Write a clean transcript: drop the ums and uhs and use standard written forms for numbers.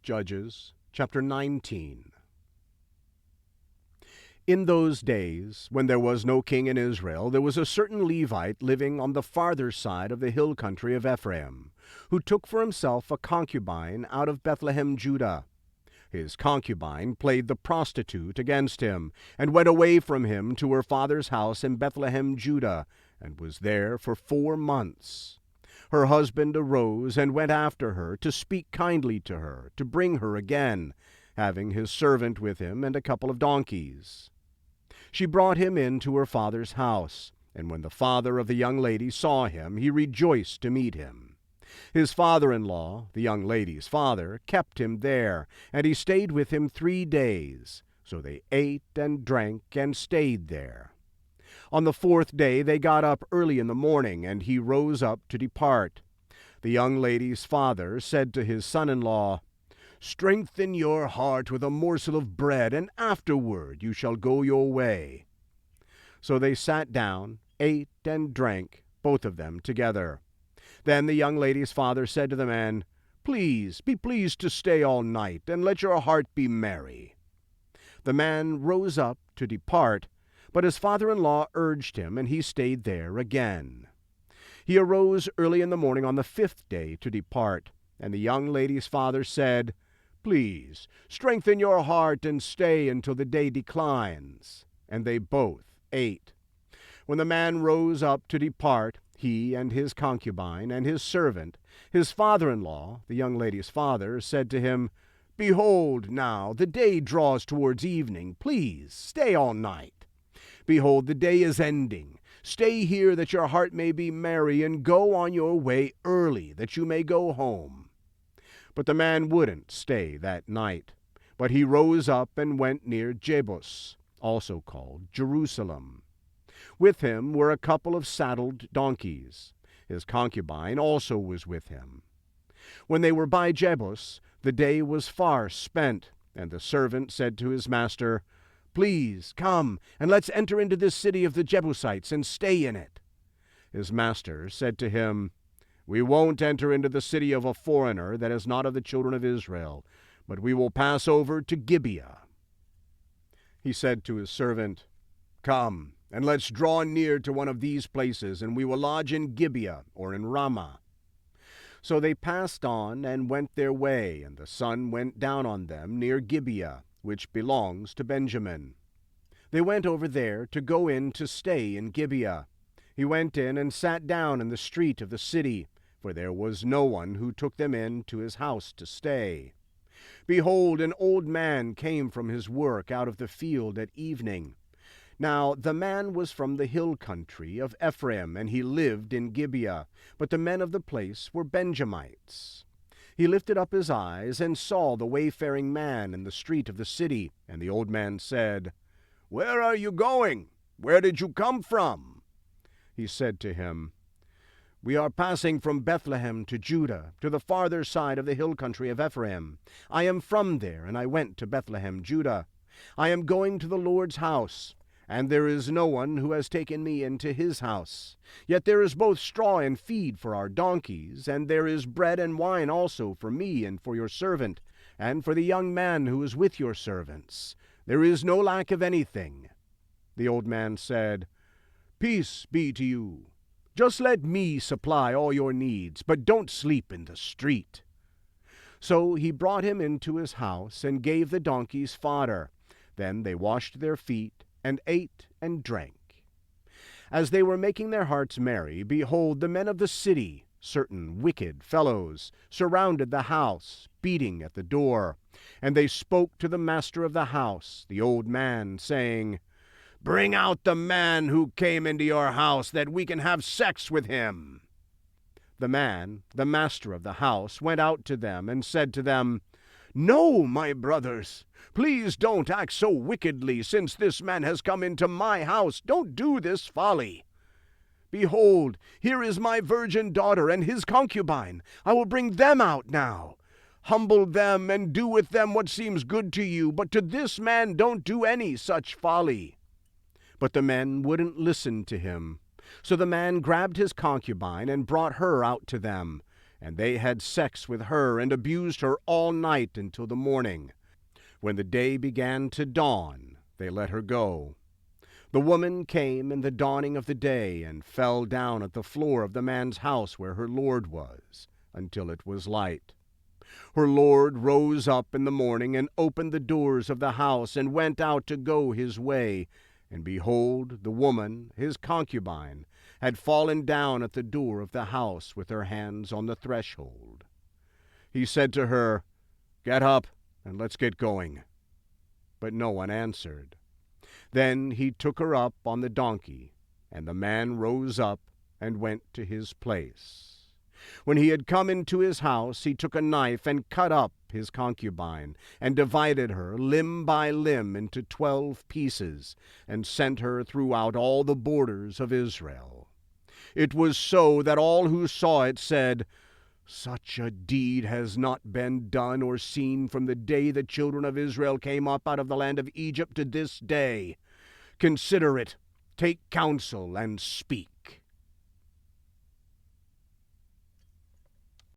Judges chapter 19. In those days, when there was no king in Israel, there was a certain Levite living on the farther side of the hill country of Ephraim, who took for himself a concubine out of Bethlehem, Judah. His concubine played the prostitute against him, and went away from him to her father's house in Bethlehem, Judah, and was there for 4 months. Her husband arose and went after her to speak kindly to her, to bring her again, having his servant with him and a couple of donkeys. She brought him into her father's house, and when the father of the young lady saw him, he rejoiced to meet him. His father-in-law, the young lady's father, kept him there, and he stayed with him 3 days. So they ate and drank and stayed there. On the 4th day they got up early in the morning, and he rose up to depart. The young lady's father said to his son-in-law, "Strengthen your heart with a morsel of bread, and afterward you shall go your way." So they sat down, ate and drank, both of them together. Then the young lady's father said to the man, "Please, be pleased to stay all night, and let your heart be merry." The man rose up to depart, but his father-in-law urged him, and he stayed there again. He arose early in the morning on the 5th day to depart, and the young lady's father said, "Please, strengthen your heart and stay until the day declines." And they both ate. When the man rose up to depart, he and his concubine and his servant, his father-in-law, the young lady's father, said to him, "Behold, now the day draws towards evening. Please stay all night. Behold, the day is ending. Stay here that your heart may be merry, and go on your way early, that you may go home." But the man wouldn't stay that night, but he rose up and went near Jebus, also called Jerusalem. With him were a couple of saddled donkeys. His concubine also was with him. When they were by Jebus, the day was far spent, and the servant said to his master, "Please come, and let's enter into this city of the Jebusites and stay in it." His master said to him, "We won't enter into the city of a foreigner that is not of the children of Israel, but we will pass over to Gibeah." He said to his servant, "Come, and let's draw near to one of these places, and we will lodge in Gibeah or in Ramah." So they passed on and went their way, and the sun went down on them near Gibeah, which belongs to Benjamin. They went over there to go in to stay in Gibeah. He went in and sat down in the street of the city, for there was no one who took them in to his house to stay. Behold, an old man came from his work out of the field at evening. Now the man was from the hill country of Ephraim, and he lived in Gibeah, but the men of the place were Benjamites. He lifted up his eyes and saw the wayfaring man in the street of the city, and the old man said, "Where are you going? Where did you come from?" He said to him, "We are passing from Bethlehem to Judah, to the farther side of the hill country of Ephraim. I am from there, and I went to Bethlehem, Judah. I am going to the Lord's house, and there is no one who has taken me into his house. Yet there is both straw and feed for our donkeys, and there is bread and wine also for me and for your servant, and for the young man who is with your servants. There is no lack of anything." The old man said, "Peace be to you. Just let me supply all your needs, but don't sleep in the street." So he brought him into his house, and gave the donkeys fodder. Then they washed their feet, and ate and drank. As they were making their hearts merry, behold, the men of the city, certain wicked fellows, surrounded the house, beating at the door. And they spoke to the master of the house, the old man, saying, "Bring out the man who came into your house, that we can have sex with him." The man, the master of the house, went out to them, and said to them, "No, my brothers, please don't act so wickedly, since this man has come into my house. Don't do this folly. Behold, here is my virgin daughter and his concubine. I will bring them out now. Humble them, and do with them what seems good to you, but to this man don't do any such folly." But the men wouldn't listen to him. So the man grabbed his concubine and brought her out to them. and they had sex with her and abused her all night until the morning. When the day began to dawn, they let her go. The woman came in the dawning of the day and fell down at the floor of the man's house where her lord was, until it was light. Her lord rose up in the morning and opened the doors of the house and went out to go his way. And behold, the woman, his concubine, had fallen down at the door of the house with her hands on the threshold. He said to her, "Get up, and let's get going." But no one answered. Then he took her up on the donkey, and the man rose up and went to his place. When he had come into his house, he took a knife and cut up his concubine, and divided her limb by limb into 12 pieces, and sent her throughout all the borders of Israel. It was so that all who saw it said, "Such a deed has not been done or seen from the day the children of Israel came up out of the land of Egypt to this day. Consider it, take counsel, and speak."